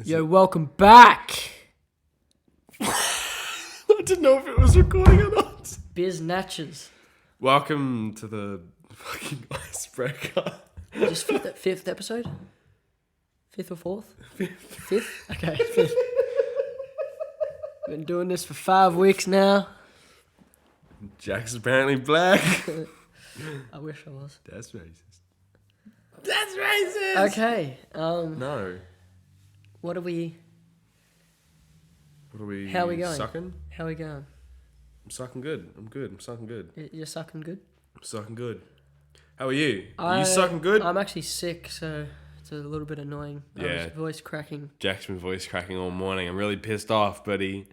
Yo, welcome back. I didn't know if it was recording or not. Biz Natches. Welcome to the fucking icebreaker. Just fifth episode? Fifth or fourth? Fifth? Okay, fifth. Been doing this for 5 weeks now. Jack's apparently black. I wish I was. That's racist. That's racist! Okay. No. What are we How are we going? Sucking? How are we going? I'm sucking good. I'm good. I'm sucking good. You're sucking good? I'm sucking good. How are you? Are you sucking good? I'm actually sick, so it's a little bit annoying. Yeah. I was voice cracking. Jack's been voice cracking all morning. I'm really pissed off, but he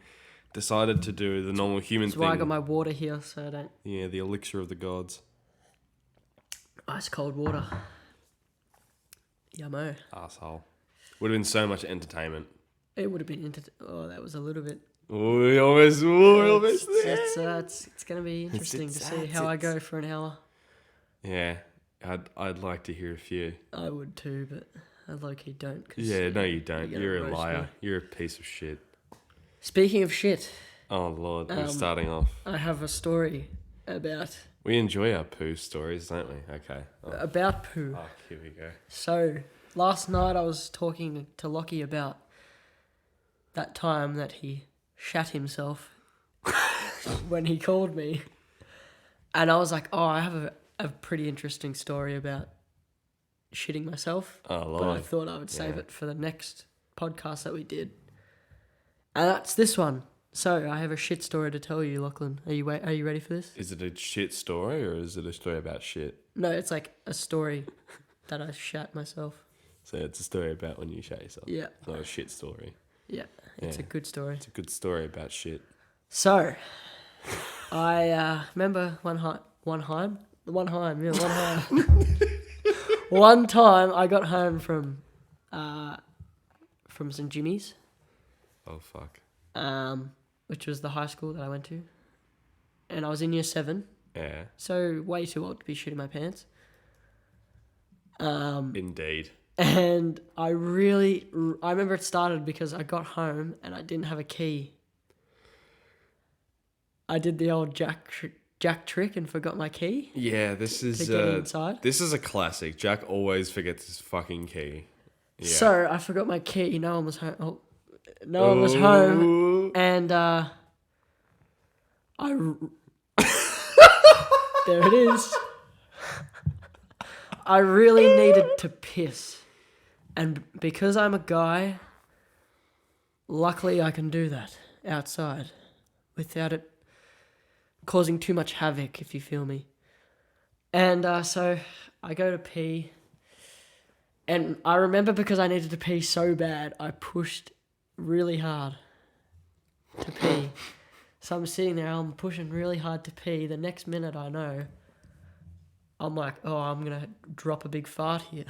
decided to do the normal human That's thing. why I got my water here, so I don't... Yeah, the elixir of the gods. Ice cold water. Yummo. Asshole. Would have been so much entertainment. It would have been... Oh, that was a little bit... We almost there. It's going to be interesting to see how I go for an hour. Yeah, I'd like to hear a few. I would too, but I low-key don't. Yeah, no you don't. You're a liar. Me. You're a piece of shit. Speaking of shit... Oh, Lord, we're starting off. I have a story about... We enjoy our poo stories, don't we? Okay. Oh. About poo. Oh, here we go. So, last night I was talking to Lachy about that time that he shat himself when he called me. And I was like, oh, I have a pretty interesting story about shitting myself. Oh, Lord. But I thought I would save it for the next podcast that we did. And that's this one. So, I have a shit story to tell you, Lachlan. Are you ready for this? Is it a shit story or is it a story about shit? No, it's like a story that I shat myself. So it's a story about when you shat yourself. Yeah. It's not a shit story. Yeah, it's a good story. It's a good story about shit. So, I remember one time I got home from St. Jimmy's. Oh, fuck. Which was the high school that I went to. And I was in year 7. Yeah. So, way too old to be shitting my pants. Indeed. And I remember it started because I got home and I didn't have a key. I did the old Jack trick and forgot my key. Yeah, this is get inside. This is a classic. Jack always forgets his fucking key. Yeah. So I forgot my key. No one was home. No one was home, and there it is. I really needed to piss, and because I'm a guy, luckily I can do that outside without it causing too much havoc, if you feel me. And so I go to pee, and I remember because I needed to pee so bad, I pushed really hard to pee. So I'm sitting there, I'm pushing really hard to pee. The next minute I know, I'm like, oh, I'm going to drop a big fart here.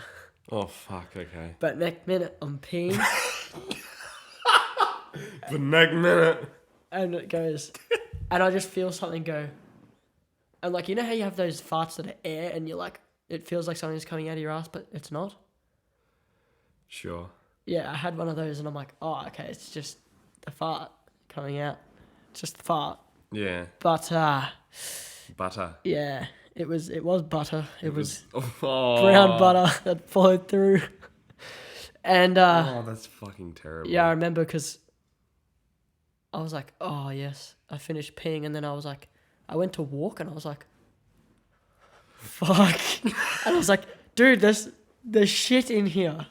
Oh, fuck, okay. But next minute I'm peeing. The next minute. And it goes, and I just feel something go. And like, you know how you have those farts that are air and you're like, it feels like something's coming out of your ass, but it's not? Sure. Yeah, I had one of those and I'm like, oh, okay, it's just a fart coming out. It's just a fart. Yeah. But, Butter. yeah, it was butter. It was brown brown butter that flowed through. And, oh, that's fucking terrible. yeah, I remember because I was like, oh, yes. I finished peeing and then I was like, I went to walk and I was like, fuck. And I was like, dude, there's shit in here.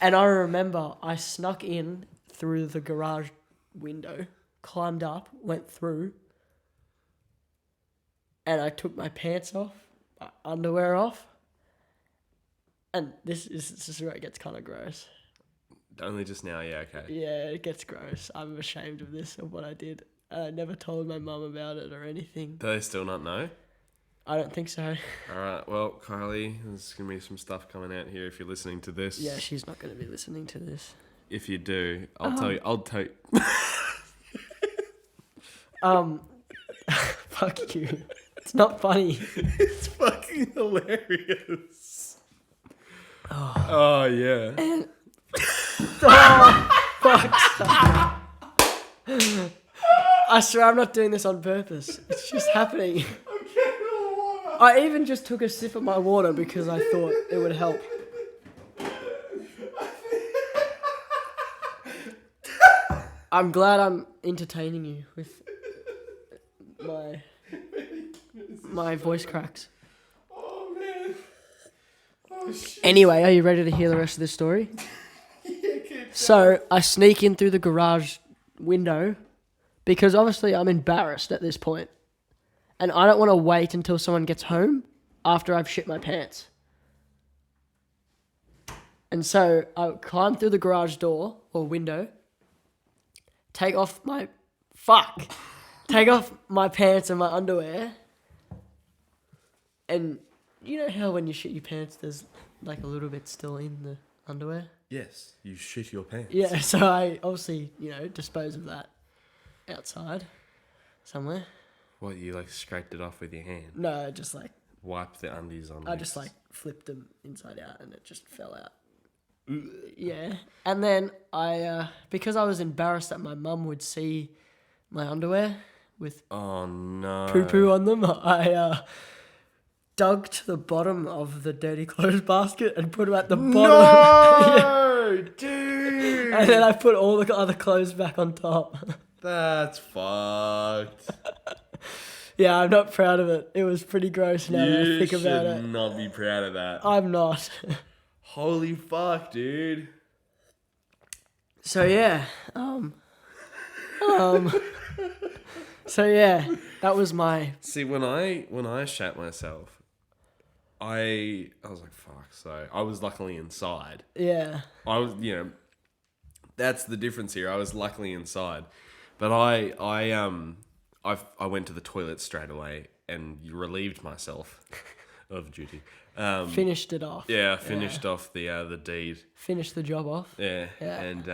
And I remember I snuck in through the garage window, climbed up, went through, and I took my pants off, my underwear off, and this is where it gets kind of gross. Only just now, yeah, okay. Yeah, it gets gross. I'm ashamed of what I did. I never told my mum about it or anything. Do they still not know? I don't think so. Alright, well, Kylie, there's going to be some stuff coming out here if you're listening to this. Yeah, she's not going to be listening to this. If you do, I'll tell you. Fuck you. It's not funny. It's fucking hilarious. Oh yeah. And Fuck. I swear I'm not doing this on purpose. It's just happening. I'm getting all the water. I even just took a sip of my water because I thought it would help. I'm glad I'm entertaining you with my voice cracks. Oh, man. Oh, shit. Anyway, are you ready to hear the rest of this story? Yeah, keep So I sneak in through the garage window because obviously I'm embarrassed at this point. And I don't want to wait until someone gets home after I've shit my pants. And so I climb through the garage door or window, take off my pants and my underwear. And you know how when you shit your pants, there's like a little bit still in the underwear? Yes, you shit your pants. Yeah, so I obviously, dispose of that outside somewhere. What, you like scraped it off with your hand? No, just like, Wipe the undies on I just like flipped them inside out and it just fell out. Yeah. And then because I was embarrassed that my mum would see my underwear with Oh no. poo-poo on them, I dug to the bottom of the dirty clothes basket and put them at the bottom. No, dude. And then I put all the other clothes back on top. That's fucked. Yeah, I'm not proud of it. It was pretty gross now that I You think about should it. not be proud of that. I'm not. Holy fuck, dude. So yeah, so yeah, that was my. See, when I shat myself, I was like, fuck. So I was luckily inside. Yeah. I was, that's the difference here. I was luckily inside, but I went to the toilet straight away and relieved myself of duty. Finished it off. Yeah, I finished off the deed. Finished the job off. Yeah, Yeah. and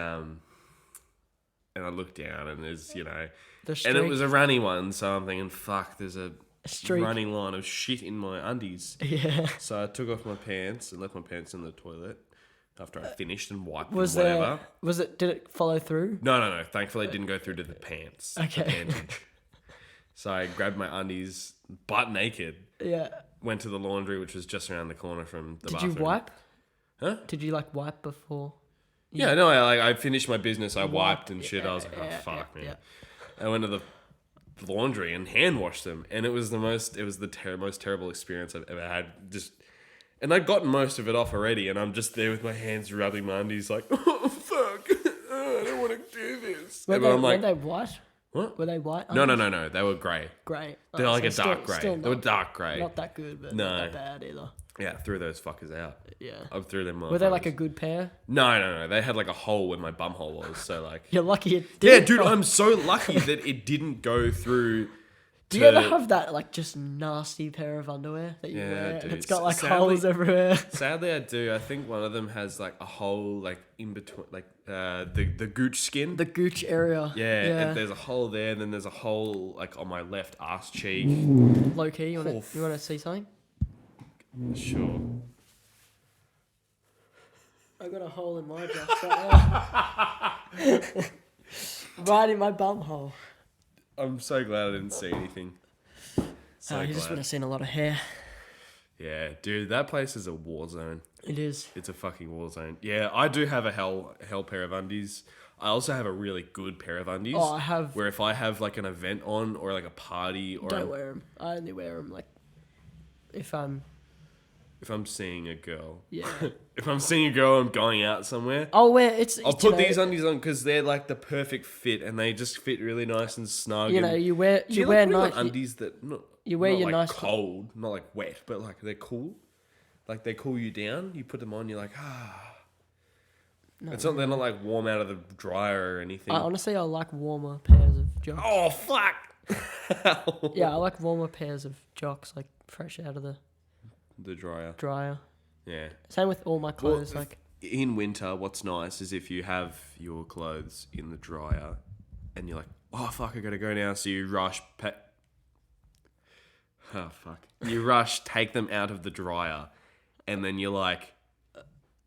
I looked down and there's The streak. and it was a runny one, so I'm thinking, fuck, there's a streak. running line of shit in my undies. Yeah. So I took off my pants and left my pants in the toilet after I finished and wiped Was and whatever. did it follow through? No. Thankfully, it didn't go through to the pants. Okay. The pantage. So I grabbed my undies, butt naked, Yeah. went to the laundry, which was just around the corner from the Did bathroom. you wipe? Huh? Did you wipe before? Yeah, no, I finished my business. I wiped and shit. I was like, oh, Yeah, fuck, man. yeah. I went to the laundry and hand washed them, and it was the most terrible experience I've ever had. And I'd gotten most of it off already, and I'm just there with my hands rubbing my undies like, oh, fuck, I don't want to do this. Were I'm like, they white? what? Were they white? No, they were grey. Grey. They're Oh, like so a dark grey. still They were not- dark grey. Not that good, but No. not that bad either. Yeah, I threw those fuckers out. Yeah. I threw them. Were they like a good pair? No. They had like a hole where my bum hole was. So like. You're lucky it Yeah, didn't. dude, I'm so lucky that it didn't go through. Do you ever have that just nasty pair of underwear that you Yeah, wear and dude. it's got Sadly- holes everywhere? Sadly, I do. I think one of them has like a hole in between, the gooch skin. The gooch area. Yeah, and there's a hole there, and then there's a hole on my left ass cheek. Low key, you want Oof. to see something? Sure. I got a hole in my jocks right now. Right in my bum hole. I'm so glad I didn't see anything. So You just would glad. have seen a lot of hair. Yeah, dude, that place is a war zone. It is. It's a fucking war zone. Yeah, I do have a hell pair of undies. I also have a really good pair of undies. Oh, I have. Where if I have like an event on or like a party or Don't wear them. I only wear them if I'm. if I'm seeing a girl. Yeah. If I'm seeing a girl, I'm going out somewhere. I'll wear it's. I'll put these undies on because they're like the perfect fit and they just fit really nice and snug. You know, and you wear do you wear like nice. undies that you wear not your like nice cold, not like wet, but like they're cool. Like they cool you down. You put them on, you're like No, they're not like warm out of the dryer or anything. Honestly, I like warmer pairs of jocks. Oh fuck! Yeah, I like warmer pairs of jocks, fresh out of the The dryer. dryer. Yeah. Same with all my clothes. In winter, what's nice is if you have your clothes in the dryer, and you're like, oh fuck, I gotta go now. So you rush. Oh fuck! You rush, take them out of the dryer, and then you're like,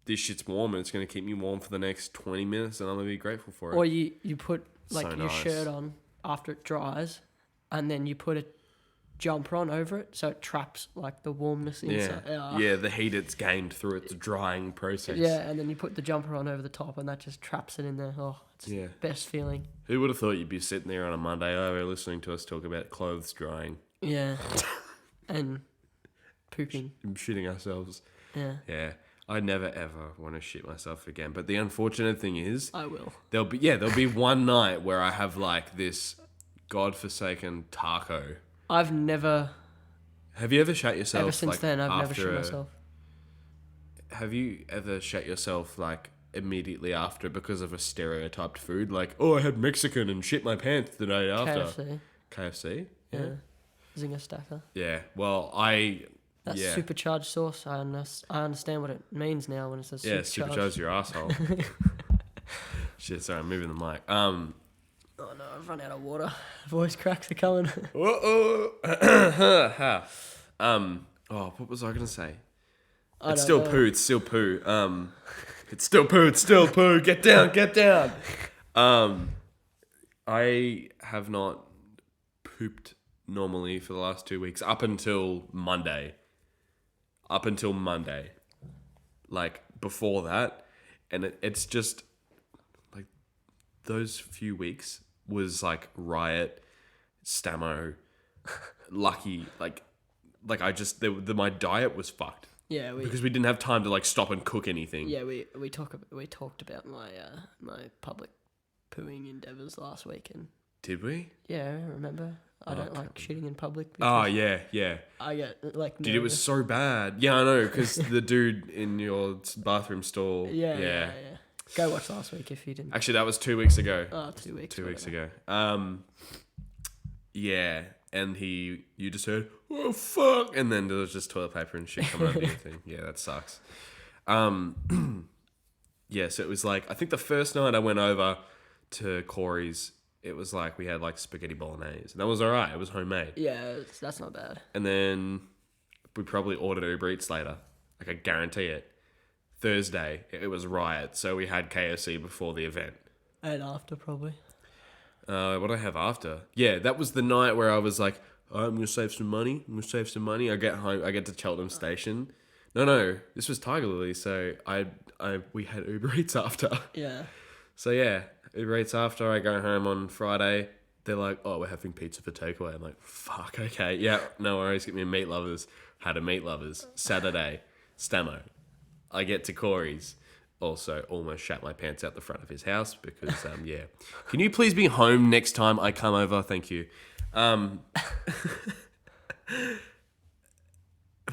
this shit's warm and it's going to keep me warm for the next 20 minutes and I'm going to be grateful for it. Or you put like So your nice. shirt on after it dries, and then you put a jumper on over it so it traps like the warmness inside. Yeah, the heat it's gained through its drying process. Yeah, and then you put the jumper on over the top, and that just traps it in there. Oh, it's the best feeling. Who would have thought you'd be sitting there on a Monday over listening to us talk about clothes drying? Yeah, and pooping. And shitting ourselves. Yeah. Yeah. I never ever want to shit myself again. But the unfortunate thing is, I will. There'll be one night where I have like this godforsaken taco. I've never. Have you ever shat yourself? Ever since like, then, I've never after shit myself. Have you ever shat yourself like immediately after because of a stereotyped food? Like, oh, I had Mexican and shit my pants the night after. KFC? Yeah. Zinger stacker. Yeah. Well, That supercharged sauce, I understand what it means now when it says supercharged. Yeah, supercharged your asshole. Shit, sorry, I'm moving the mic. Oh no, I've run out of water. Voice cracks are coming. Oh, what was I gonna say? It's still poo. It's still poo. It's still poo. It's still poo. Get down. Get down. I have not pooped normally for the last 2 weeks up until Monday. Like before that, and it's just like those few weeks was like Riot, Stamo, Lucky, like I just my diet was fucked. Yeah, because we didn't have time to like stop and cook anything. Yeah, we talked about my public pooing endeavours last week, and did we? Yeah, remember? I don't like shitting in public. Oh, yeah. I get like nervous. Dude, it was so bad. Yeah, I know, because the dude in your bathroom stall. Yeah. Go watch last week if you didn't. Actually, that was 2 weeks ago. Oh, 2 weeks. 2 weeks ago. Yeah, and you just heard, oh, fuck, and then there was just toilet paper and shit coming under your thing. Yeah, that sucks. Yeah, so it was like, I think the first night I went over to Corey's, it was like we had like spaghetti bolognese. And that was all right. It was homemade. Yeah, that's not bad. And then we probably ordered Uber Eats later. Like, I guarantee it. Thursday, it was Riot. So we had KFC before the event. And after, probably. What did I have after? Yeah, that was the night where I was like, oh, I'm going to save some money. I get home. I get to Cheltenham Station. No. This was Tiger Lily. So we had Uber Eats after. Yeah. So yeah. Uber Eats after. I go home on Friday. They're like, oh, we're having pizza for takeaway. I'm like, fuck, okay. Yeah, no worries. Get me a Meat Lovers. Had a Meat Lovers. Saturday, Stamo. I get to Corey's. Also, almost shat my pants out the front of his house because, yeah. Can you please be home next time I come over? Thank you.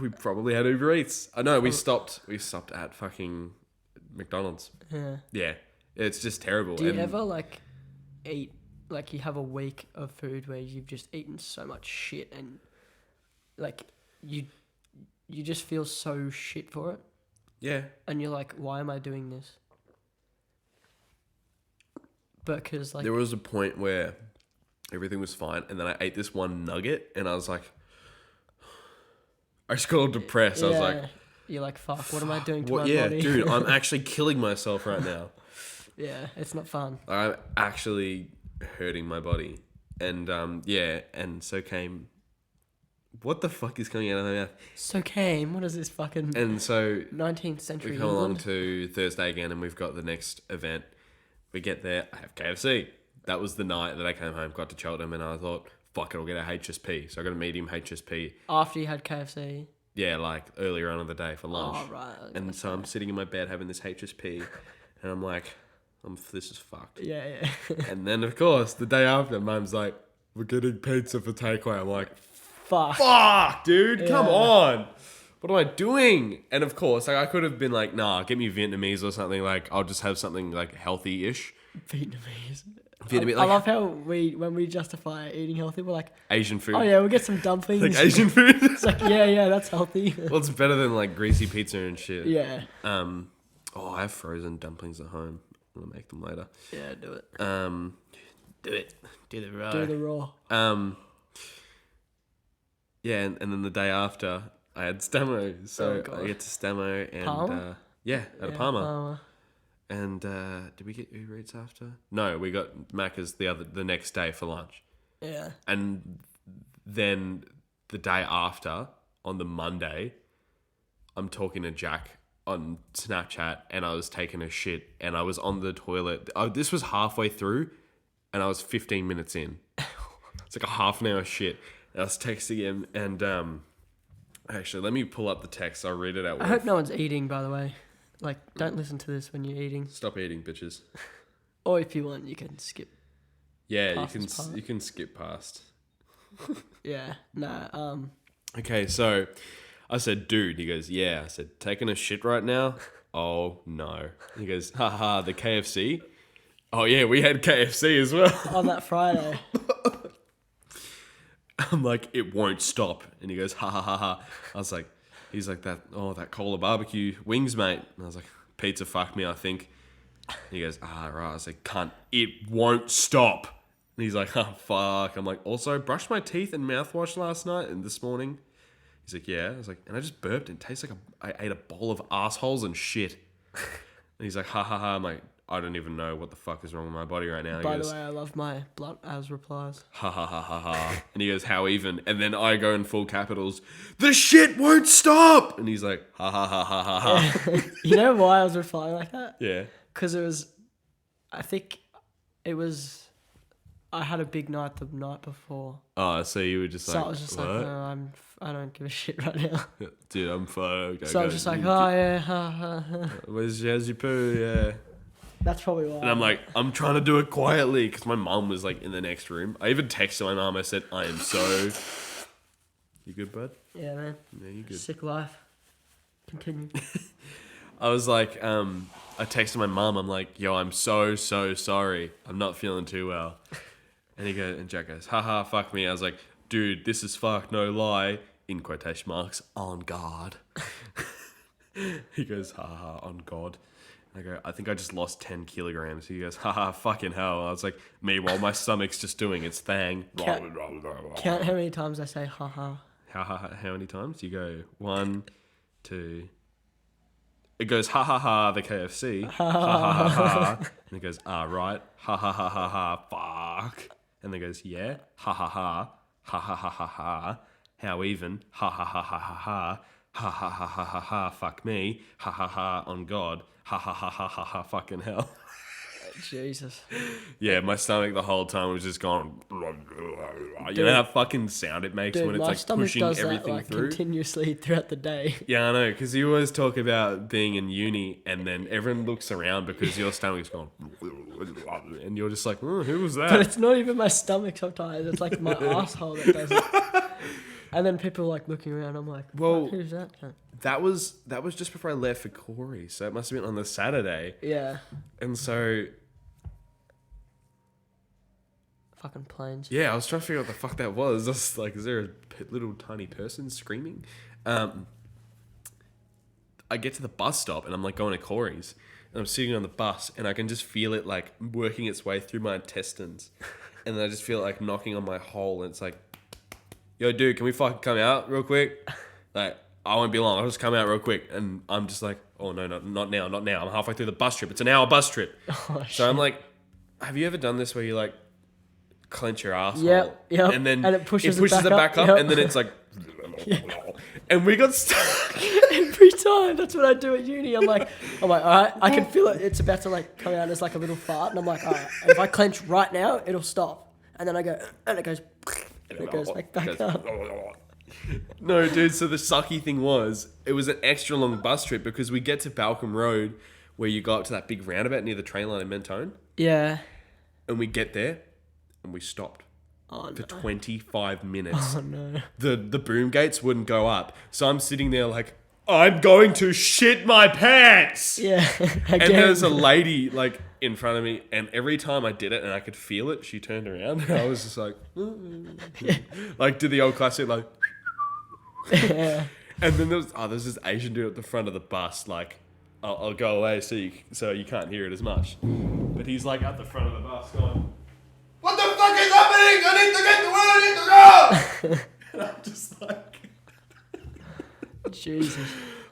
We probably had Uber Eats. I know, we stopped at fucking McDonald's. Yeah. Yeah. It's just terrible. Do you ever like eat, like you have a week of food where you've just eaten so much shit and like you just feel so shit for it? Yeah. And you're like, why am I doing this? Because like... There was a point where everything was fine and then I ate this one nugget and I was like... I just got all depressed. Yeah. I was like... You're like, fuck, what am I doing to my yeah, body? dude, I'm actually killing myself right now. Yeah, it's not fun. I'm actually hurting my body. And, yeah, and so came... What the fuck is coming out of my mouth? So came, what is this fucking... And so... 19th century we come England? along to Thursday again and we've got the next event. We get there, I have KFC. That was the night that I came home, got to Cheltenham, and I thought, fuck it, I'll get a HSP. So I got a medium HSP. After you had KFC? Yeah, like earlier on in the day for lunch. Oh, right. And so I'm sitting in my bed having this HSP and I'm like, this is fucked. Yeah. And then, of course, the day after, Mum's like, we're getting pizza for takeaway. I'm like, fuck, dude, come on. What am I doing? And of course, like, I could have been like, nah, get me Vietnamese or something. Like, I'll just have something like healthy-ish. Vietnamese. Like, I love how when we justify eating healthy, we're like... Asian food. Oh, yeah, we'll get some dumplings. Like Asian food. It's like, yeah, that's healthy. Well, it's better than like greasy pizza and shit. Yeah. I have frozen dumplings at home. I'm going to make them later. Yeah, do it. Do it. Do the raw. Do the raw. Yeah, and then the day after, I had Stamo. So I get to Stamo and... Palm? Yeah, at a Palmer. Palmer. And did we get Uber Eats after? No, we got Macca's the next day for lunch. Yeah. And then the day after, on the Monday, I'm talking to Jack on Snapchat, and I was taking a shit, and I was on the toilet. This was halfway through, and I was 15 minutes in. It's like a half an hour shit. And I was texting him, and actually, let me pull up the text. I'll read it out. I hope no one's eating, by the way. Like, don't listen to this when you're eating. Stop eating, bitches. Or if you want, you can skip. Yeah, you can skip past. Yeah, nah. Okay, so I said, dude. He goes, yeah. I said, taking a shit right now? Oh, no. He goes, haha, the KFC? Oh, yeah, we had KFC as well. On that Friday. I'm like, it won't stop. And he goes, ha, ha, ha, ha. I was like, he's like, that Cola barbecue wings, mate. And I was like, pizza fuck me, I think. And he goes, right. I was like, cunt, it won't stop. And he's like, oh, fuck. I'm like, also, brushed my teeth and mouthwash last night and this morning. He's like, yeah. I was like, and I just burped. It tastes like I ate a bowl of assholes and shit. And he's like, ha, ha, ha. I'm like, I don't even know what the fuck is wrong with my body right now. By the way, I love my blunt as replies. Ha, ha, ha, ha, ha. And he goes, how even? And then I go in full capitals, the shit won't stop. And he's like, ha, ha, ha, ha, ha, ha. You know why I was replying like that? Yeah. Because I had a big night the night before. Oh, so you were just so like, I was just what? like, no, I don't give a shit right now. Dude, I'm fucked. So I was just like, oh yeah, ha, ha, ha. How's your poo? Yeah. That's probably why. And I'm like, I'm trying to do it quietly because my mum was like in the next room. I even texted my mum. I said, I am so... You good, bud? Yeah, man. Yeah, you good. Sick life. Continue. I was like, I texted my mum. I'm like, yo, I'm so sorry. I'm not feeling too well. And Jack goes, haha, fuck me. I was like, dude, this is fuck, no lie. In quotation marks, on guard. He goes, haha, on God. I go, I think I just lost 10 kilograms. He goes, haha, fucking hell. I was like, meanwhile, my stomach's just doing its thing. Count how many times I say haha. How many times? You go, 1, 2. It goes, ha ha ha, the KFC. Ha ha ha ha. And it goes, right. Ha ha ha ha ha, fuck. And then it goes, yeah. Ha ha ha. Ha ha ha ha ha. How even? Ha ha ha ha ha ha. Ha ha ha ha ha ha. Fuck me. Ha ha ha on God. Ha ha ha ha ha ha. Fucking hell. Jesus. Yeah, my stomach the whole time was just going. You know how fucking sound it makes when it's like pushing everything that, through? Continuously throughout the day. Yeah, I know, because you always talk about being in uni and then everyone looks around because your stomach's going. And you're just like, who was that? But it's not even my stomach sometimes. It's like my asshole that does it. And then people are like looking around. I'm like, well, who's that? That was just before I left for Corey, so it must have been on the Saturday. Yeah. And so. Fucking planes. Yeah, I was trying to figure out what the fuck that was. I was like, is there a little tiny person screaming? I get to the bus stop and I'm like going to Corey's and I'm sitting on the bus and I can just feel it like working its way through my intestines. And then I just feel it like knocking on my hole and it's like, yo, dude, can we fucking come out real quick? Like, I won't be long. I'll just come out real quick. And I'm just like, oh, no, not now. I'm halfway through the bus trip. It's an hour bus trip. Oh, so I'm like, have you ever done this where you like, clench your asshole, yep, and then it pushes it back up, yep. and then it's like, and we got stuck every time. That's what I do at uni. I'm like, all right, I can feel it. It's about to like come out as like a little fart, and I'm like, all right, and if I clench right now, it'll stop, and then I go, and it goes back up. No, dude. So the sucky thing was, it was an extra long bus trip because we get to Balcombe Road, where you go up to that big roundabout near the train line in Mentone. Yeah. And we get there. And we stopped for 25 minutes. Oh, no. The boom gates wouldn't go up. So I'm sitting there like, I'm going to shit my pants. Yeah. And there's a lady like in front of me. And every time I did it and I could feel it, she turned around. And I was just like, like did the old classic like. Yeah. And then there's this Asian dude at the front of the bus. Like, I'll go away so you can't hear it as much. But he's like at the front of the bus going, what the fuck is happening? I need to get to where I need to go! And I'm just like... Jesus.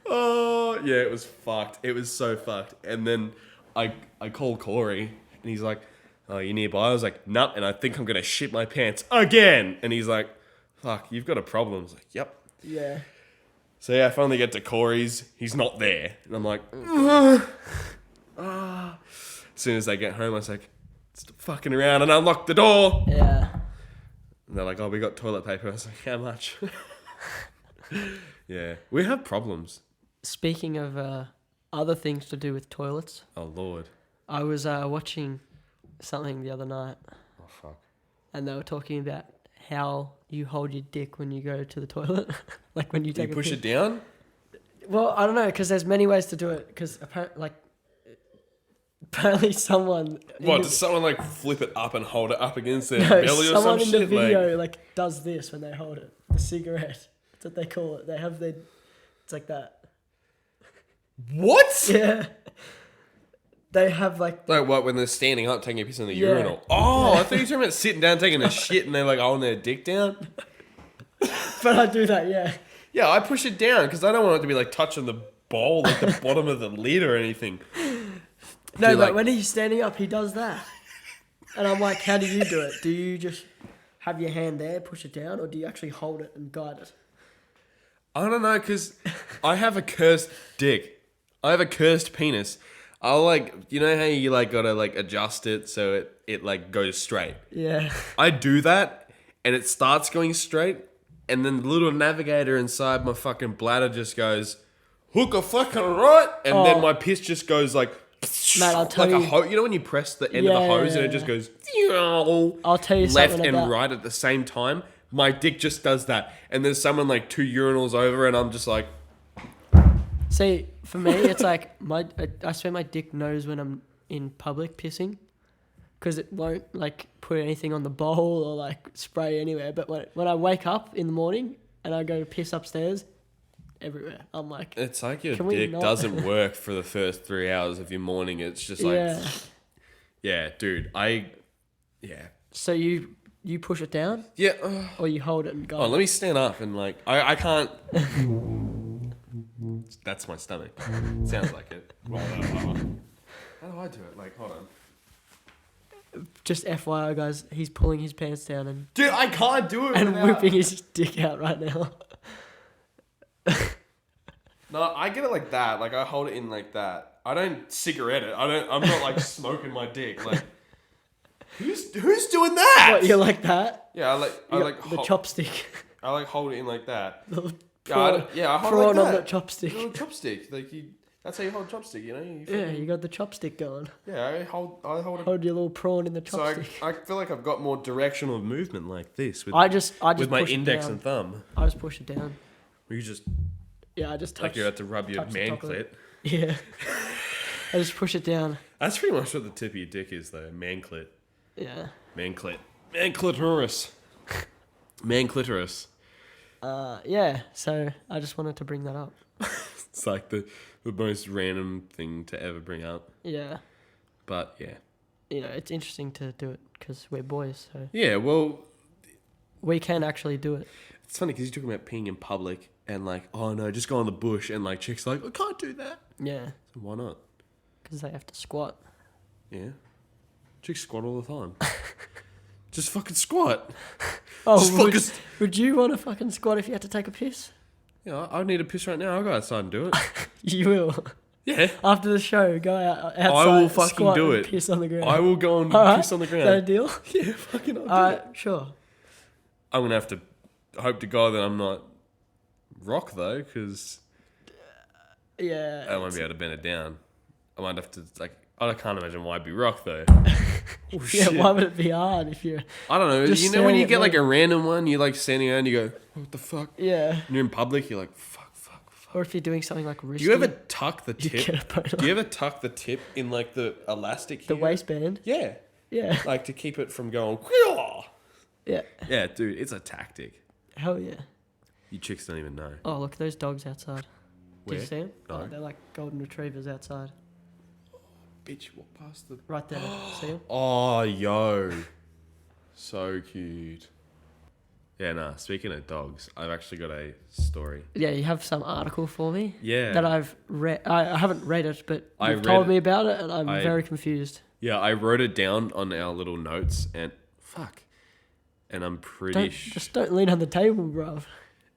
Oh, yeah, it was fucked. It was so fucked. And then I called Corey, and he's like, oh, you nearby? I was like, nope, and I think I'm going to shit my pants again. And he's like, fuck, you've got a problem. I was like, yep. Yeah. So yeah, I finally get to Corey's. He's not there. And I'm like, as soon as I get home, I was like, stop fucking around, and unlock the door. Yeah. And they're like, oh, we got toilet paper. I was like, how much? Yeah, we have problems. Speaking of other things to do with toilets, Oh, Lord. I was watching something the other night, Oh, fuck. and they were talking about how you hold your dick when you go to the toilet. Like when you take You a push piss. it down? Well, I don't know, because there's many ways to do it. Because apparently someone... What, does someone like flip it up and hold it up against their No, belly or someone some in shit? the video does this when they hold it. The cigarette. That's what they call it. They have their... It's like that. What? Yeah. They have like... Like what, when they're standing up taking a piss in the Yeah. urinal? Oh, I thought you were talking about sitting down taking a shit and they're like holding their dick down. But I do that, yeah. Yeah, I push it down because I don't want it to be like touching the bowl, like the bottom of the lid or anything. No, You're but like- when he's standing up, he does that. And I'm like, how do you do it? Do you just have your hand there, push it down, or do you actually hold it and guide it? I don't know, because I have a cursed dick. I have a cursed penis. I'll like, you know how you like gotta like adjust it so it like goes straight. Yeah. I do that and it starts going straight, and then the little navigator inside my fucking bladder just goes hook a fucking right, and then my piss just goes like Mate, I'll tell like you- a hose. You know when you press the end of the hose and it just goes I'll tell you left something and about... right at the same time. My dick just does that, and there's someone like 2 urinals over, and I'm just like, See, for me, it's like I swear my dick knows when I'm in public pissing, because it won't like put anything on the bowl or like spray anywhere. But when I wake up in the morning and I go to piss upstairs, everywhere, I'm like, it's like your Can we dick not- doesn't work for the first 3 hours of your morning. It's just like, yeah, dude, yeah. So you push it down, Yeah. or you hold it and go. Oh, let me stand up and like, I can't. That's my stomach. Sounds like it. How do I do it? Like, hold on. Just FYI, guys, he's pulling his pants down and Dude, I can't do it. without- whipping his dick out right now. No, I get it like that. Like I hold it in like that. I don't cigarette it. I'm not like smoking my dick. Like, who's doing that? What, you're like that? Yeah, I You like got the chopstick. I like hold it in like that. The I hold it prawn like on the that. chopstick. Little chopstick. Like that's how you hold a chopstick. You know. Yeah, you got the chopstick going. Yeah, I hold it. Hold your little prawn in the So chopstick. I feel like I've got more directional movement like this with I just with my push it index down. and thumb. I just push it down. Where you just Yeah, I just touch. like you're about to rub your touch the man top of clit. it. Yeah. I just push it down. That's pretty much what the tip of your dick is, though. Man clit. Yeah. Man clit. Man clitoris. Man clitoris. Yeah. So I just wanted to bring that up. It's like the most random thing to ever bring up. Yeah. But yeah. You know, it's interesting to do it because we're boys, so Yeah, well, we can actually do it. it's funny because you're talking about peeing in public and like, oh no, just go in the bush, and like chicks are like, I can't do that. Yeah. So why not? Because they have to squat. Yeah. Chicks squat all the time. Just fucking squat. Oh, Just would you want to fucking squat if you had to take a piss? Yeah, I need a piss right now. I'll go outside and do it. You will. Yeah. After the show, go outside. I will fucking squat do and it. Piss on the ground. I will go and All right. piss on the Is that a ground. deal? Yeah, fucking I'll do Alright, it. sure. I'm going to have to hope to God that I'm not rock, though, because Yeah. I won't be able to bend it down. I might have to, like, I can't imagine why it'd be rock, though. Oh, Yeah, shit. why would it be hard if you're... I don't know. Just You know when staring you at get, like, me? a random one, you're, like, standing around, you go, what the fuck? Yeah. And you're in public, you're like, fuck. Or if you're doing something like Do risky. you ever tuck the you tip? get a boner. Do you ever tuck the tip in, like, the elastic The here? waistband? Yeah. Yeah. Like, to keep it from going, Yeah. yeah, dude, it's a tactic. Hell yeah. You chicks don't even know. Oh, look at those dogs outside. Did Where? you see them? No. Oh, they're like golden retrievers outside. Bitch, walk past the... Right there. See them? Oh, yo. So cute. Yeah, nah. Speaking of dogs, I've actually got a story. Yeah, you have some article for me. Yeah. That I've read. I haven't read it, but I you've read told it. me about it, and I'm I- very confused. Yeah, I wrote it down on our little notes, and fuck. And I'm pretty Don't lean on the table, bruv.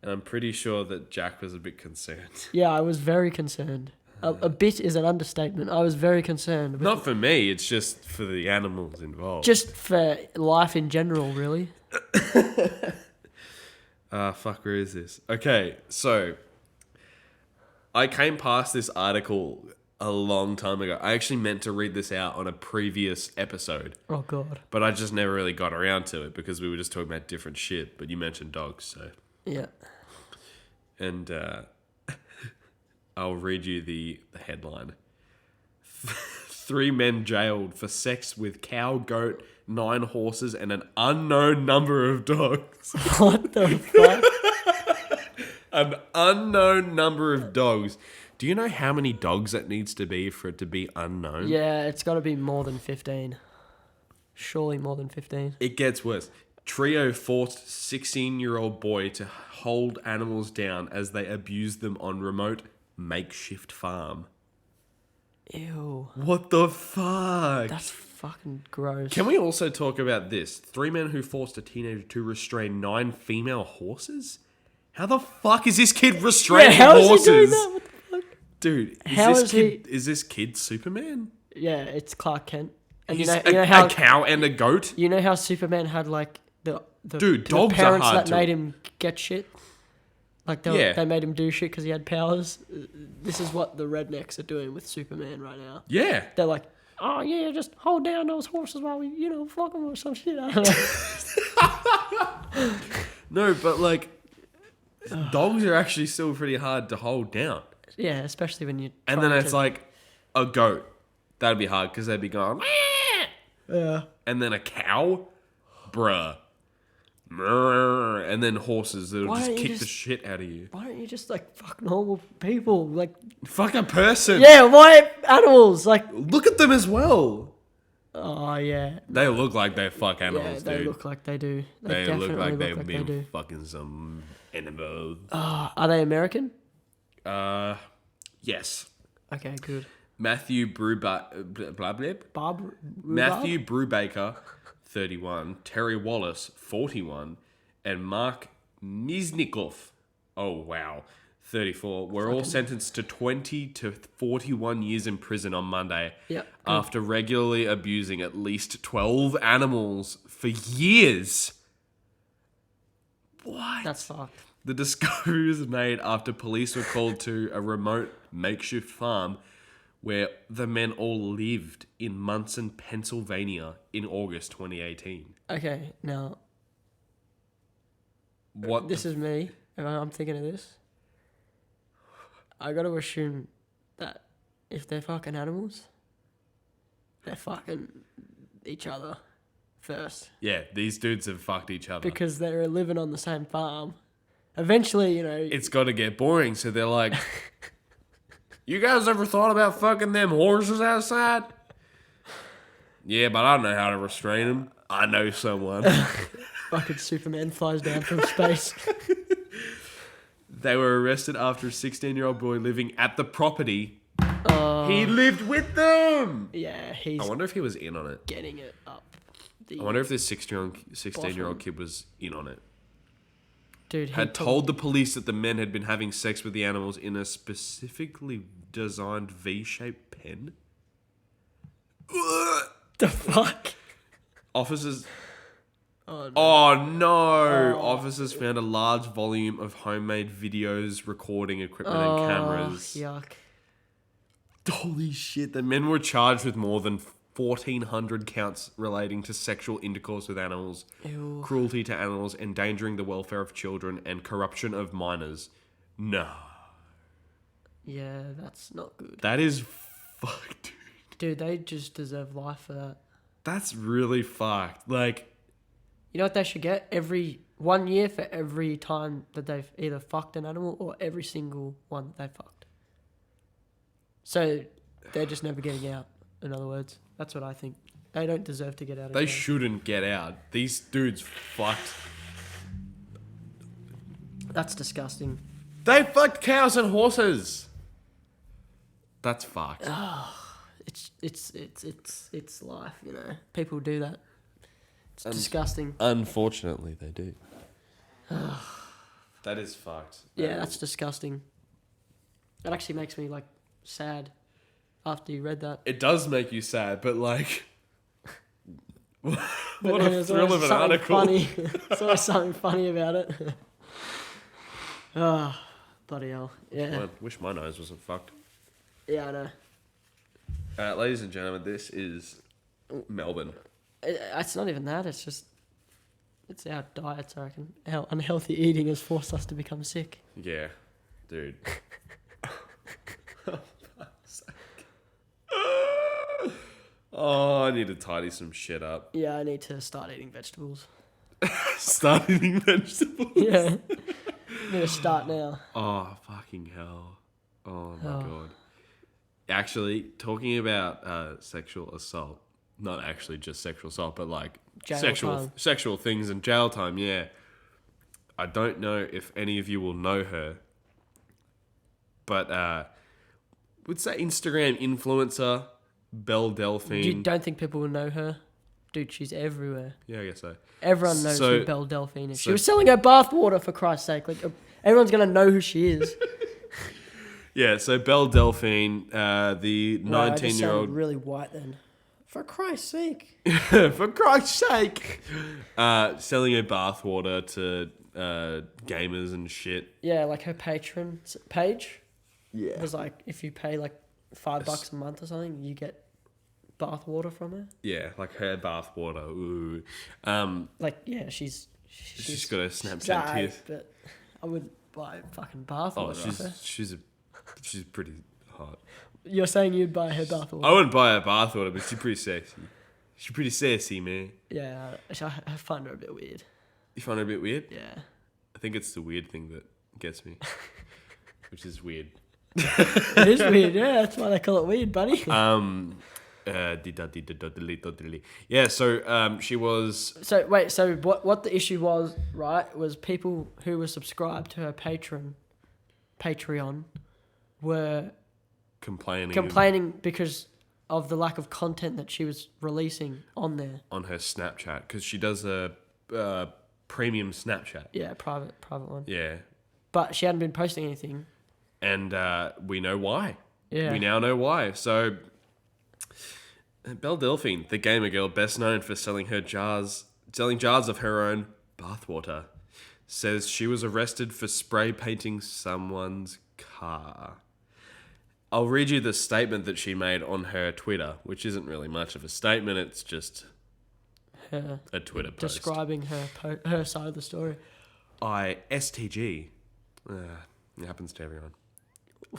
and I'm pretty sure that Jack was a bit concerned. Yeah, I was very concerned. A bit is an understatement. I was very concerned. With Not for me, it's just for the animals involved. just for life in general, really. Fuck, where is this? Okay, so I came past this article a long time ago. I actually meant to read this out on a previous episode, Oh god. but I just never really got around to it because we were just talking about different shit. But you mentioned dogs, so. Yeah. And I'll read you the headline. 3 men jailed for sex with cow, goat, 9 horses, and an unknown number of dogs. What the fuck? An unknown number of dogs. Do you know how many dogs that needs to be for it to be unknown? Yeah, it's got to be more than 15. Surely more than 15. It gets worse. Trio forced 16-year-old boy to hold animals down as they abused them on remote makeshift farm. Ew. What the fuck? That's fucking gross. Can we also talk about this? 3 men who forced a teenager to restrain 9 female horses? How the fuck is this kid restraining how horses? is he doing that? What the fuck? Dude, How this is kid, is this kid Superman? Yeah, it's Clark Kent. And He's you know how a cow and a goat? you know how Superman had like the Dude, the dogs are parents hard that to- made him get shit. Like Yeah. they made him do shit because he had powers. This is what the rednecks are doing with Superman right now. Yeah. They're like, oh yeah, just hold down those horses while we, fuck them or some shit. I don't know. No, but like, dogs are actually still pretty hard to hold down. Yeah, especially when you. And then it's like a goat. That'd be hard because they'd be going, Yeah. and then a cow, bruh. Mrrr. And then horses that'll Why just don't you kick the just- shit out of you. Why don't you just like fuck normal people? Like, Fuck a person. yeah, why animals? Like, Look at them as well. oh yeah, They look like they fuck yeah, animals, they dude. look like they do. They definitely look like look they've like been they do. fucking some animals. Are they American? Yes. Okay, good. Matthew Matthew Brubaker, 31, Terry Wallace, 41, and Mark Miznikov, oh wow, 34, were all sentenced to 20 to 41 years in prison on Monday Yep. after regularly abusing at least 12 animals for years. What? That's fucked. The discovery was made after police were called to a remote makeshift farm where the men all lived in Munson, Pennsylvania in August 2018. Okay, now What? this is me, and I'm thinking of this. I got to assume that if they're fucking animals, they're fucking each other first Yeah, these dudes have fucked each other. because they're living on the same farm. Eventually, It's got to get boring, so they're like, you guys ever thought about fucking them horses outside? Yeah, but I don't know how to restrain them. I know someone. fucking Superman flies down from space. They were arrested after a 16-year-old boy living at the property. Oh, He lived with them. yeah, he's I wonder if he was in on it. getting it up. I wonder if this 16-year-old kid was in on it. Dude, Had told the police that the men had been having sex with the animals in a specifically designed V-shaped pen. the fuck. Officers... Oh, no. Oh no! Officers found a large volume of homemade videos, recording equipment, and cameras. Yuck. Holy shit! The men were charged with more than 1,400 counts relating to sexual intercourse with animals, Ew. cruelty to animals, endangering the welfare of children, and corruption of minors. No, Yeah, that's not good. that is fucked, dude. Dude, they just deserve life for that. That's really fucked. Like, You know what they should get? 1 year for every time that they've either fucked an animal or every single one they fucked. So they're just never getting out, in other words. That's what I think. They don't deserve to get out of they jail. shouldn't get out. These dudes fucked That's disgusting. They fucked cows and horses. That's fucked. It's life, you know. People do that. It's disgusting. Unfortunately, they do. That is fucked. Yeah, that's disgusting. It actually makes me like sad after you read that. It does make you sad, but like, what But a thrill of an article. Funny. There's always something funny about it. Oh, bloody hell. Yeah. Wish my nose wasn't fucked. Yeah, I know. Ladies and gentlemen, this is Melbourne. It's not even that. It's just, it's our diets, I reckon. Our unhealthy eating has forced us to become sick. Yeah, dude. Oh, I need to tidy some shit up. Yeah, I need to start eating vegetables. Start eating vegetables? Yeah. I'm going to start now. Oh, fucking hell. Oh, my God. Actually, talking about sexual assault, not actually just sexual assault, but like sexual things and jail time, yeah. I don't know if any of you will know her, but would say Instagram influencer, Belle Delphine. You don't think people will know her? Dude, she's everywhere. Yeah, I guess so. Everyone knows who Belle Delphine is. She was selling her bathwater, for Christ's sake. Like, everyone's going to know who she is. Yeah, so Belle Delphine, the 19-year-old... really white then. For Christ's sake. For Christ's sake. Selling her bathwater to gamers and shit. Yeah, like her patron page. Yeah. It was like, if you pay like $5 a month or something, you get bathwater from her. Yeah, like her bathwater. Ooh. Like, yeah, she's got a Snapchat too. But I wouldn't buy fucking bathwater off her. She's pretty hot. You're saying you'd buy her bathwater? I wouldn't buy her bathwater, but she's pretty sexy. She's pretty sassy, man. Yeah, I find her a bit weird. You find her a bit weird? Yeah. I think it's the weird thing that gets me, which is weird. It is weird, yeah. That's why they call it weird, buddy. Yeah, so she was... So, wait, so what the issue was, right, was people who were subscribed to her Patreon were... Complaining because of the lack of content that she was releasing on there. On her Snapchat, because she does a premium Snapchat. Yeah, private one. Yeah. But she hadn't been posting anything. And we know why. Yeah. We now know why. So, Belle Delphine, the gamer girl best known for selling jars of her own bathwater, says she was arrested for spray painting someone's car. I'll read you the statement that she made on her Twitter, which isn't really much of a statement. It's just her a Twitter post. Describing her side of the story. STG. It happens to everyone.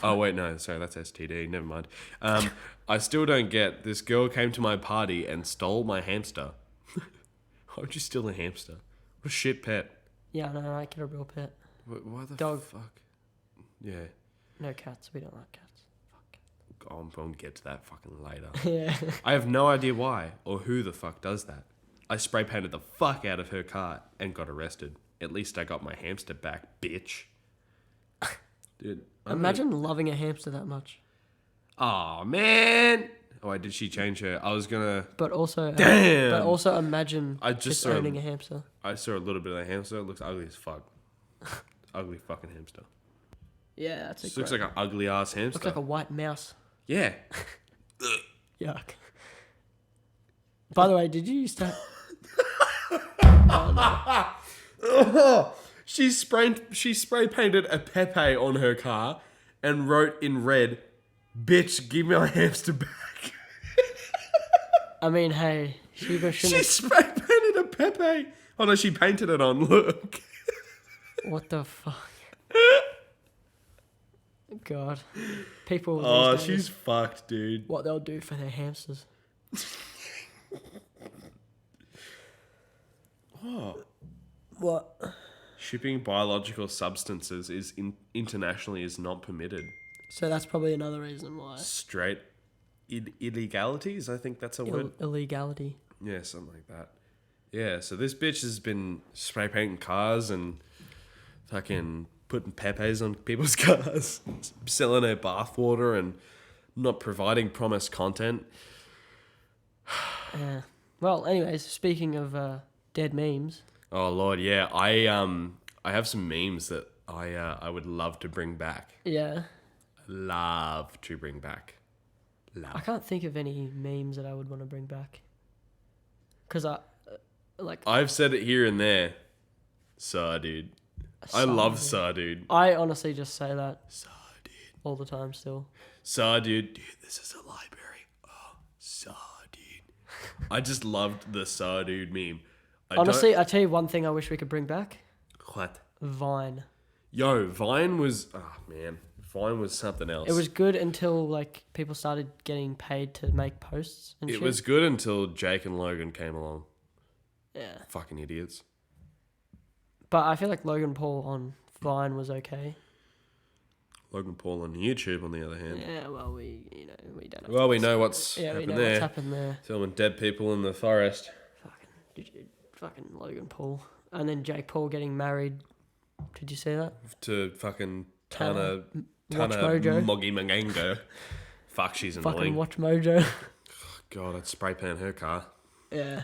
Oh, wait, no. Sorry, that's STD. Never mind. I still don't get... This girl came to my party and stole my hamster. Why would you steal a hamster? What a shit pet. Yeah, no, I get a real pet. Why the dog. Fuck? Yeah. No cats. We don't like cats. I'm going to get to that fucking later. Yeah. I have no idea why or who the fuck does that. I spray painted the fuck out of her car and got arrested. At least I got my hamster back, bitch. Dude, imagine loving a hamster that much. Oh man! Oh, wait, did she change her? I was gonna. But also, damn. But also, imagine I just owning a hamster. I saw a little bit of the hamster. It looks ugly as fuck. Ugly fucking hamster. Yeah, that's it. Looks like an ugly ass hamster. Looks like a white mouse. Yeah. Yuck. By the way, did you used to? She spray painted a Pepe on her car and wrote in red, "Bitch, give me my hamster back." I mean, hey, she spray painted a Pepe. Oh no, she painted it on. Look. What the fuck? God, people. Oh, she's fucked, dude. What they'll do for their hamsters. Oh. What? Shipping biological substances internationally is not permitted. So that's probably another reason why. Straight illegalities, I think that's a word. Illegality. Yeah, something like that. Yeah, so this bitch has been spray painting cars and fucking putting Pepes on people's cars, selling her bathwater and not providing promised content. Yeah. Well, anyways, speaking of dead memes. Oh Lord, yeah. I have some memes that I would love to bring back. Yeah. Love to bring back. I can't think of any memes that I would want to bring back. Because I've said it here and there. Dude. I love dude. I honestly just say that. Dude. All the time still. Dude. Dude, this is a library. Oh, dude. I just loved the dude meme. Honestly, I tell you one thing I wish we could bring back. What? Vine. Yo, Vine was... Oh, man. Vine was something else. It was good until, like, people started getting paid to make posts and shit. It was good until Jake and Logan came along. Yeah. Fucking idiots. But I feel like Logan Paul on Vine was okay. Logan Paul on YouTube, on the other hand. Yeah, well, we don't have Well, we know what's we happened know there. what's happened there. Filming dead people in the forest. Fucking Logan Paul. And then Jake Paul getting married. Did you see that? To fucking Tana Tana Mojo. Moggy Mangango. Fuck, she's annoying. Fucking Watch Mojo. God, I'd spray paint her car. Yeah.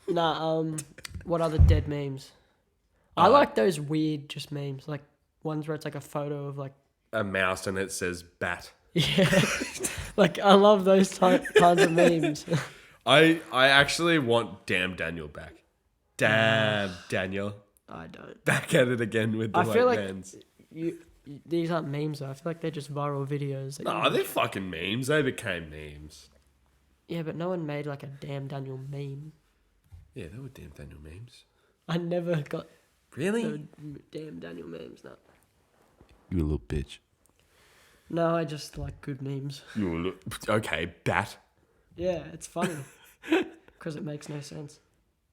What other dead memes? I like those weird just memes, like ones where it's like a photo of like a mouse and it says bat. Yeah. Like I love those kinds of memes. I actually want Damn Daniel back. Damn Daniel. I don't. Back at it again with the I feel like mans. these aren't memes though. I feel like they're just viral videos. Nah, they're fucking memes. They became memes. Yeah, but no one made like a Damn Daniel meme. Yeah, they were Damn Daniel memes. I never got Really? Damn Daniel memes, no. You a little bitch. No, I just like good memes. Okay, bat. Yeah, it's funny. Because it makes no sense.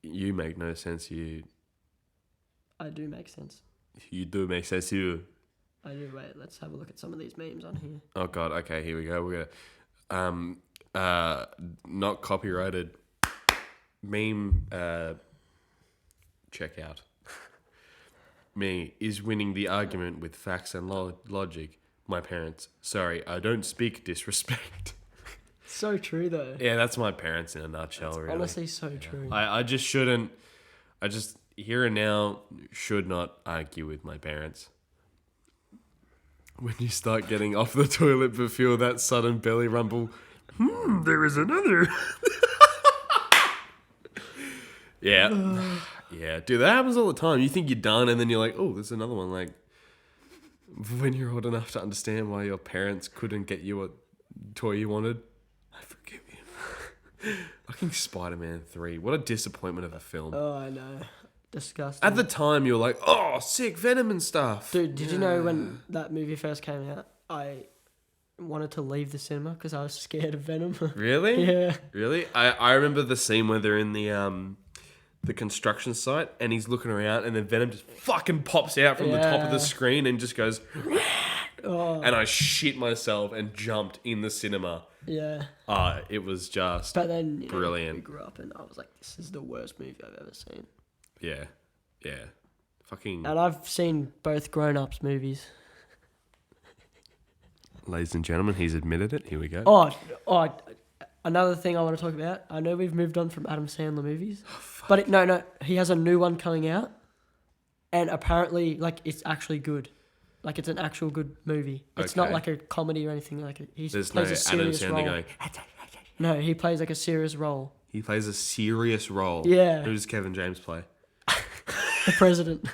You make no sense, you. I do make sense. You do make sense, you. I do. Wait, let's have a look at some of these memes on here. Oh god, okay, here we go. We're gonna not copyrighted meme check out. Me is winning the argument with facts and logic. My parents, sorry, I don't speak disrespect. So true though. Yeah, that's my parents in a nutshell, That's really. honestly so true. I just shouldn't, I just here and now should not argue with my parents. When you start getting off the toilet but feel that sudden belly rumble, there is another. Yeah. Yeah, dude, that happens all the time. You think you're done and then you're like, oh, there's another one. Like, when you're old enough to understand why your parents couldn't get you what toy you wanted, I forgive you. Fucking Spider-Man 3. What a disappointment of a film. Oh, I know. Disgusting. At the time, you were like, oh, sick, Venom and stuff. Dude, did you know when that movie first came out, I wanted to leave the cinema because I was scared of Venom. Really? Yeah. Really? I remember the scene where they're in the construction site and he's looking around and then Venom just fucking pops out from the top of the screen and just goes... Oh. And I shit myself and jumped in the cinema. Yeah. It was just brilliant. We grew up and I was like, this is the worst movie I've ever seen. Yeah. Yeah. Fucking... And I've seen both grown-ups movies. Ladies and gentlemen, he's admitted it. Here we go. Oh, another thing I want to talk about. I know we've moved on from Adam Sandler movies. But no, he has a new one coming out. And apparently, like, it's actually good. Like, it's an actual good movie. It's not like a comedy or anything. Like, he plays a serious role. Going, no, he plays like a serious role. He plays a serious role. Yeah. Who does Kevin James play? The president.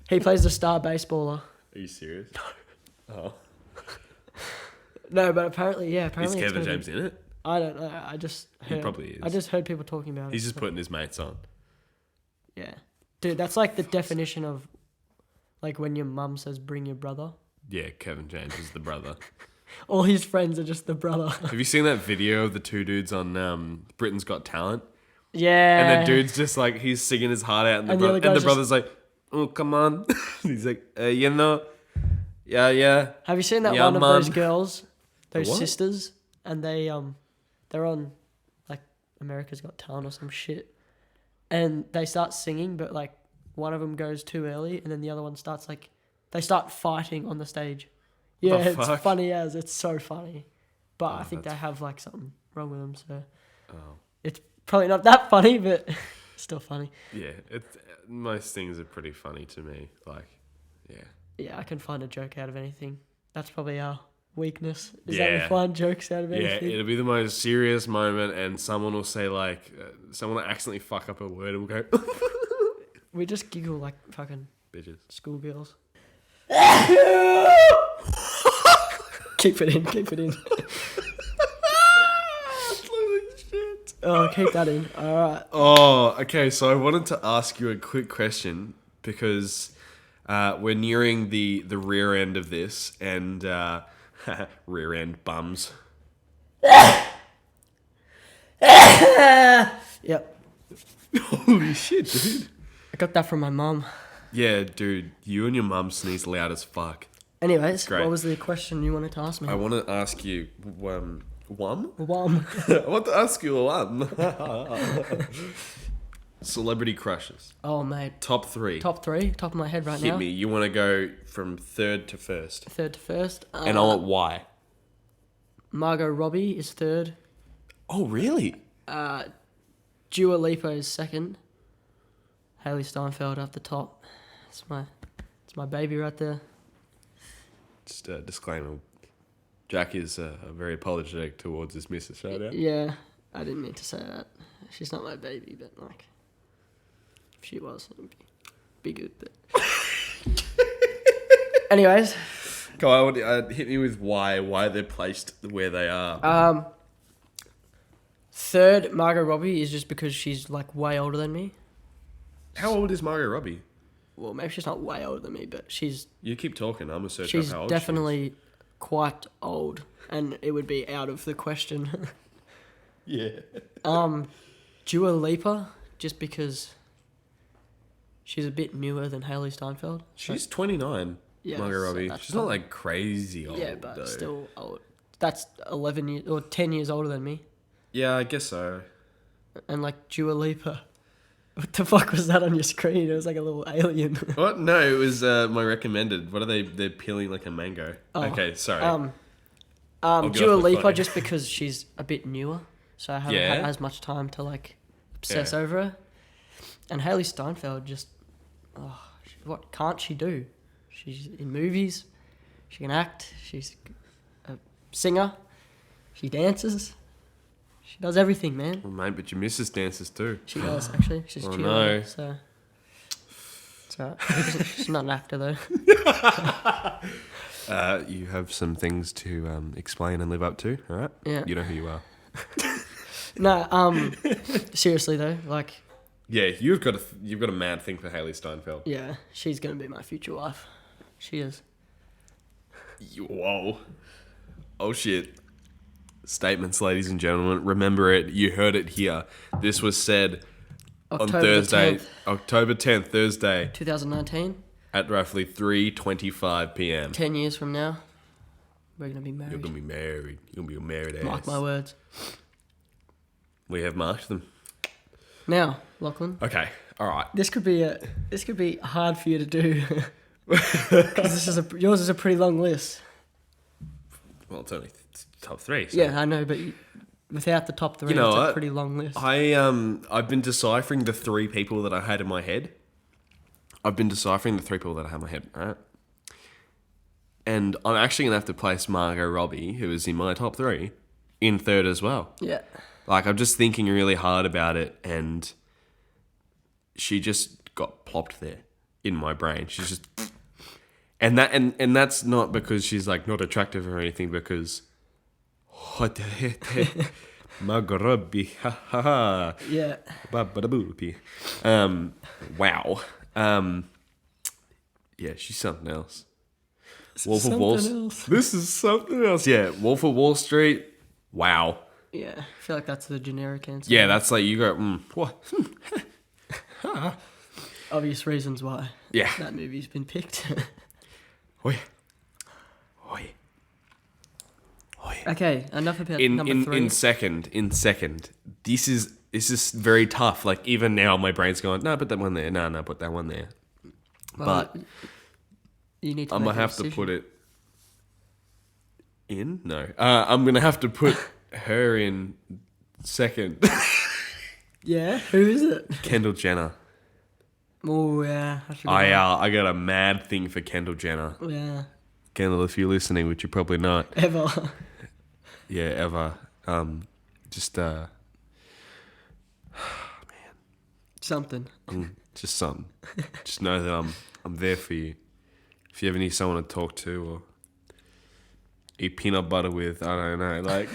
He plays the star baseballer. Are you serious? No. Oh. No, but apparently, Is Kevin James in it? I don't know. I just heard. He probably is. I just heard people talking about it. He's just putting his mates on. Yeah. Dude, that's like the definition of like when your mum says bring your brother. Yeah, Kevin James is the brother. All his friends are just the brother. Have you seen that video of the two dudes on Britain's Got Talent? Yeah. And the dude's just like, he's singing his heart out and the brother's like, oh, come on. He's like, yeah. Have you seen that one of those girls, those sisters, and they're on like America's Got Talent or some shit, and they start singing, but like one of them goes too early, and then the other one starts like they start fighting on the stage. Yeah, The it's fuck? funny as it's so funny, but Oh, I think they that's- have like something wrong with them, so Oh. it's probably not that funny, but still funny. Yeah, most things are pretty funny to me. Like, yeah. Yeah, I can find a joke out of anything. That's probably our weakness. Is Yeah. that we find jokes out of Yeah, anything. it'll be the most serious moment, and someone will say like, someone will accidentally fuck up a word, and we'll go, We just giggle like fucking bitches. schoolgirls. Keep it in, keep it in. Shit. Oh, keep that in. All right. Oh, okay. So I wanted to ask you a quick question because we're nearing the rear end of this, and rear end bums. Yep. Holy shit, dude. I got that from my mum. Yeah, dude, you and your mum sneeze loud as fuck. Anyways, Great. what was the question you wanted to ask me? I want to ask you, Wum? Mum. I want to ask you, celebrity crushes. Oh, mate. Top three. Top three? Top of my head right Hit now. me. You want to go from third to first. Third to first. And I want why. Margot Robbie is third. Oh, really? Dua Lipa is second. Hailey Steinfeld at the top. It's my baby right there. Just a disclaimer. Jack is very apologetic towards his missus right now. Yeah, I didn't mean to say that. She's not my baby, but like, if she was, it'd be good. But anyways, Go on, hit me with why they're placed where they are. third Margot Robbie is just because she's like way older than me. How old is Margot Robbie? Well, maybe she's not way older than me, but she's You keep talking. I'm gonna search up she's how old definitely quite old, and it would be out of the question. she is. Yeah. Dua Lipa, just because she's a bit newer than Hailey Steinfeld. She's 29. Yeah, Margot so Robbie. that's She's not like crazy old. Yeah, but though. still old. That's 11 years or 10 years older than me. Yeah, I guess so. And like Dua Lipa. What the fuck was that on your screen? It was like a little alien. What? No, it was my recommended. What are they? They're peeling like a mango. Oh, Okay, sorry. get Dua off the Lipa phone. just because she's a bit newer, so I haven't had Yeah. as much time to like obsess Yeah. over her. And Hailey Steinfeld just, what can't she do? She's in movies, she can act, she's a singer, she dances, she does everything, man. Well, mate, but your missus dances too. She does actually. She's Oh, cute, no. so it's alright. She's not an actor though. You have some things to explain and live up to, all right? Yeah. You know who you are. No, seriously though, like, Yeah, you've got a mad thing for Hailey Steinfeld. yeah, she's gonna be my future wife. She is. Whoa. Oh shit. Statements, ladies and gentlemen. Remember it. You heard it here. This was said October on Thursday, 10th, October 10th, Thursday, 2019, at roughly 3:25 p.m. 10 years from now, we're gonna be You're married. gonna be married. You're gonna be a married ass. Mark my words. We have marked them. Now, Lachlan, Okay. All right. this could be hard for you to do because yours is a pretty long list. Well, it's only top three. So. Yeah, I know, but without the top three, You know it's a what? pretty long list. I've been deciphering the three people that I had in my head. Right? And I'm actually gonna have to place Margot Robbie, who is in my top three, in third as well. Yeah. Like, I'm just thinking really hard about it, and she just got plopped there in my brain. She's just, and that's not because she's like not attractive or anything. Because Margot Robbie, ha ha ha, Yeah. ba-ba-da-boopy. Wow. Yeah, she's something else. Wolf of Wall something else. This is something else. Yeah, Wolf of Wall Street. Wow. Yeah. I feel like that's the generic answer. Yeah, that's like you go. What? Obvious reasons why Yeah. that movie's been picked. Oh yeah. Oh yeah. Oh yeah. Okay, enough about number three. In second, this is it's just very tough. Like even now, my brain's going, no, put that one there. No, put that one there. Well, But you need to I'm make gonna a have to decision. put it in. No, I'm gonna have to put her in second. Yeah, who is it? Kendall Jenner. Oh yeah, I got a mad thing for Kendall Jenner. Yeah, Kendall, if you're listening, which you're probably not. ever. Yeah, ever. Just Something. just something. Just know that I'm there for you. If you ever need someone to talk to or eat peanut butter with, I don't know, like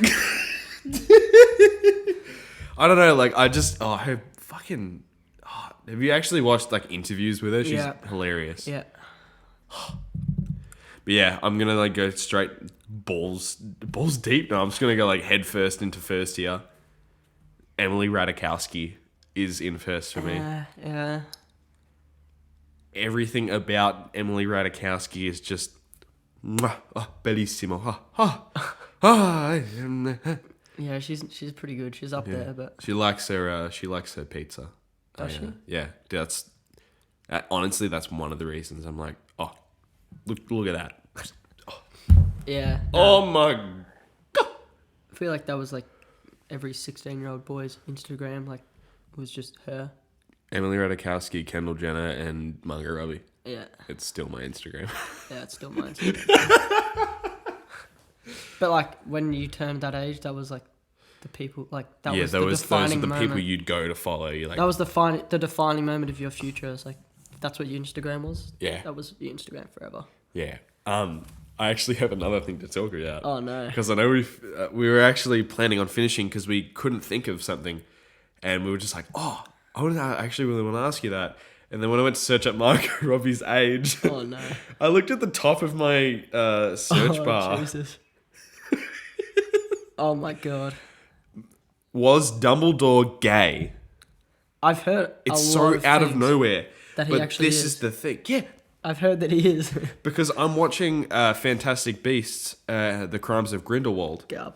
I don't know, like her fucking. Have you actually watched like interviews with her? She's hilarious. Yeah. But yeah, I'm gonna like go straight balls deep. No, I'm just gonna go like head first into first here. Emily Ratajkowski is in first for me. Yeah. Everything about Emily Ratajkowski is just bellissimo. Yeah, she's pretty good. She's up there, but She likes her pizza. Does she? Yeah, honestly, that's one of the reasons I'm like, oh, look at that. yeah. Oh my god. I feel like that was like every 16-year-old boy's Instagram, like was just her. Emily Ratajkowski, Kendall Jenner, and Margot Robbie. Yeah. It's still my Instagram. Yeah, it's still mine. But like when you turned that age, that was like the people, like that was the those are defining the moment. people you'd go to follow. You like That was the defining moment of your future. It's like that's what your Instagram was. Yeah. That was your Instagram forever. yeah. I actually have another thing to talk about. Oh no. Because I know we were actually planning on finishing because we couldn't think of something, and we were just like, oh, I actually really want to ask you that. And then when I went to search up Margot Robbie's age, Oh no. I looked at the top of my search bar. Jesus. Oh my god. Was Dumbledore gay? I've heard It's a so lot of out of things nowhere. that he But actually this is. is the thing. Yeah. I've heard that he is. Because I'm watching Fantastic Beasts, The Crimes of Grindelwald. Garb.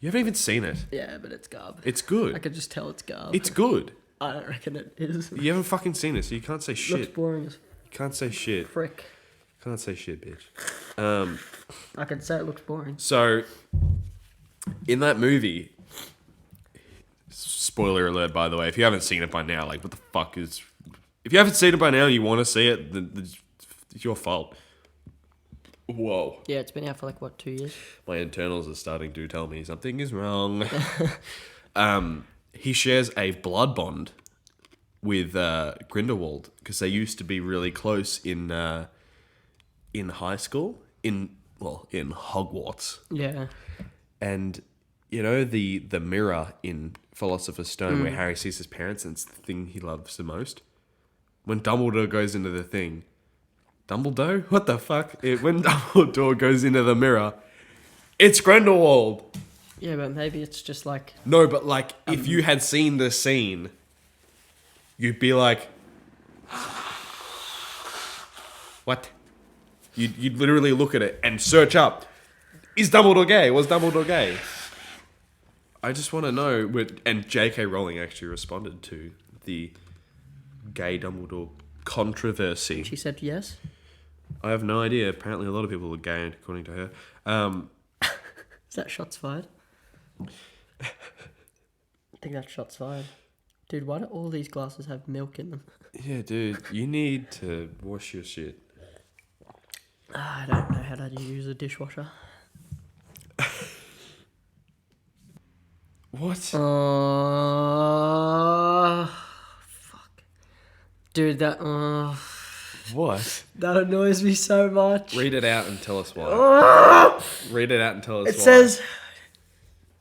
You haven't even seen it. Yeah, but it's garb. It's I good. could just tell it's garb. It's good. I don't reckon it is. You haven't fucking seen it, so you can't say Looks shit. boring as You can't say shit. frick. Can't say shit, bitch. I could say it looks boring. So, in that movie, spoiler alert, by the way, if you haven't seen it by now, like, what the fuck is... If you haven't seen it by now and you want to see it, then it's your fault. Whoa. Yeah, it's been out for like, what, 2 years? My internals are starting to tell me something is wrong. He shares a blood bond with Grindelwald because they used to be really close in high school, in Hogwarts. Yeah. And you know the mirror in Philosopher's Stone where Harry sees his parents and it's the thing he loves the most? When Dumbledore goes into the thing... Dumbledore? What the fuck? When Dumbledore goes into the mirror, it's Grindelwald! Yeah, but maybe it's just like... No, but like, if you had seen the scene, you'd be like... What? You'd literally look at it and search up, is Dumbledore gay? Was Dumbledore gay? I just want to know. And J.K. Rowling actually responded to the gay Dumbledore controversy. She said yes? I have no idea. Apparently a lot of people are gay, according to her. Is that shots fired? I think that's shots fired. Dude, why do all these glasses have milk in them? Yeah, dude, you need to wash your shit. I don't know how to use a dishwasher. What? Fuck. Dude, that What? that annoys me so much. Read it out and tell us why. Read it out and tell us It why. says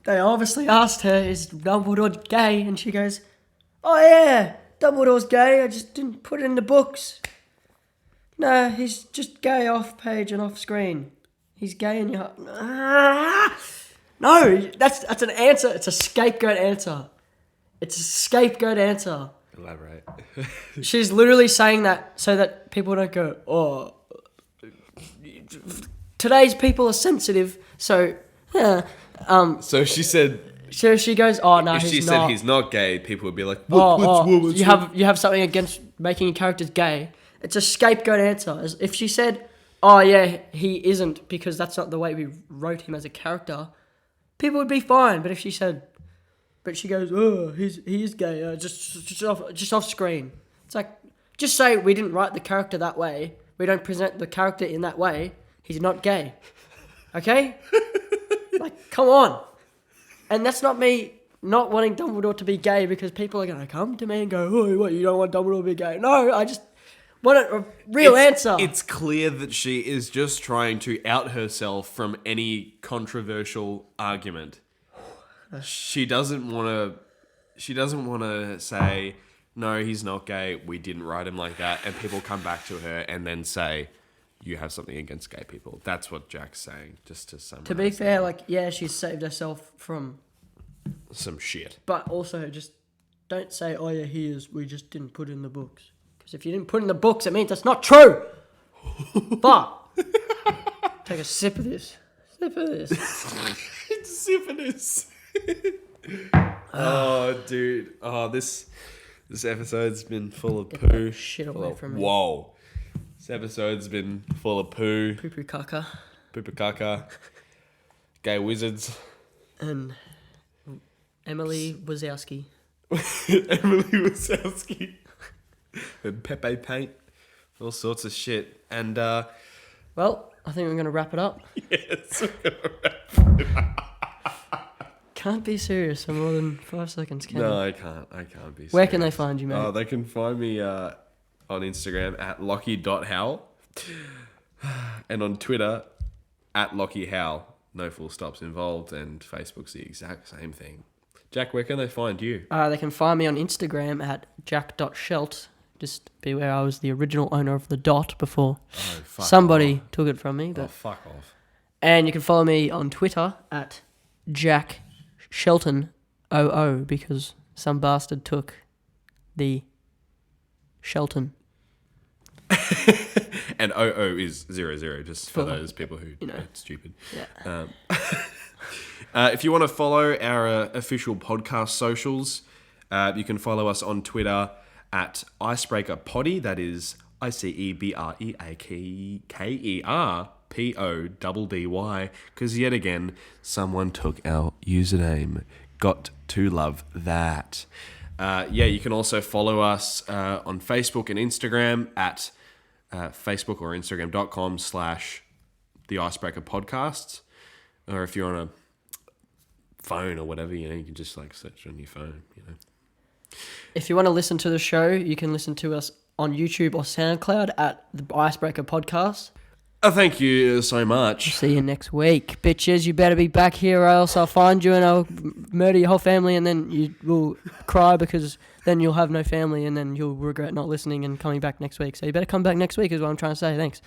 they obviously asked her, is Dumbledore gay? And she goes, oh yeah, Dumbledore's gay, I just didn't put it in the books. No, he's just gay off page and off screen. He's gay in your heart. No, that's an answer. It's a scapegoat answer. It's a scapegoat answer. Elaborate. She's literally saying that so that people don't go, oh, today's people are sensitive, so, yeah. So she said So she goes, "Oh no, if she he's said not." he's not gay, people would be like, You have something against making characters gay. It's a scapegoat answer. If she said, "Oh yeah, he isn't," because that's not the way we wrote him as a character, people would be fine. But if she said, but she goes, "Oh, he is gay," just off screen. It's like, just say we didn't write the character that way. We don't present the character in that way. He's not gay. Okay? Like, come on. And that's not me not wanting Dumbledore to be gay because people are going to come to me and go, "Oh, what, you don't want Dumbledore to be gay?" No, I just want a real answer. It's clear that she is just trying to out herself from any controversial argument. She doesn't want to say, "No, he's not gay. We didn't write him like that." And people come back to her and then say, "You have something against gay people." That's what Jack's saying, just to summarize. To be fair, like, yeah, she's saved herself from some shit. But also, just don't say, "Oh yeah, he is. We just didn't put it in the books." Because if you didn't put it in the books, it means that's not true. But take a sip of this. Sip of this. Sip of this. Oh, dude. Oh, this episode's been full of poo. Shit away from me. Whoa. This episode's been full of poo. Poo-poo caca. Poo-poo caca. Gay wizards. And Emily Wazowski. Emily Wazowski. And Pepe Paint. All sorts of shit. And, well, I think we're going to wrap it up. Yes, we're going to wrap it up. Can't be serious for more than 5 seconds, can you? No, I can't be serious. Where can they find you, mate? Oh, they can find me on Instagram at Lachy.Howell and on Twitter at LachyHowell. No full stops involved, and Facebook's the exact same thing. Jack, where can they find you? They can find me on Instagram at jack.shelt. Just beware, I was the original owner of the dot before somebody took it from me. But fuck off. And you can follow me on Twitter at Jack Shelton 00 because some bastard took the Shelton. And 00 is 00, just for those people who are stupid. Yeah. If you want to follow our official podcast socials, you can follow us on Twitter at Icebreaker Poddy. That is ICEBREAKERPODDY. Because yet again, someone took our username. Got to love that. You can also follow us on Facebook and Instagram at Facebook or Instagram.com/The Icebreaker Podcasts. Or if you're on a phone or whatever, you can just search on your phone, If you want to listen to the show, you can listen to us on YouTube or SoundCloud at the Icebreaker Podcast. Thank you so much. See you next week. Bitches, you better be back here or else I'll find you and I'll murder your whole family and then you will cry because then you'll have no family and then you'll regret not listening and coming back next week. So you better come back next week is what I'm trying to say. Thanks.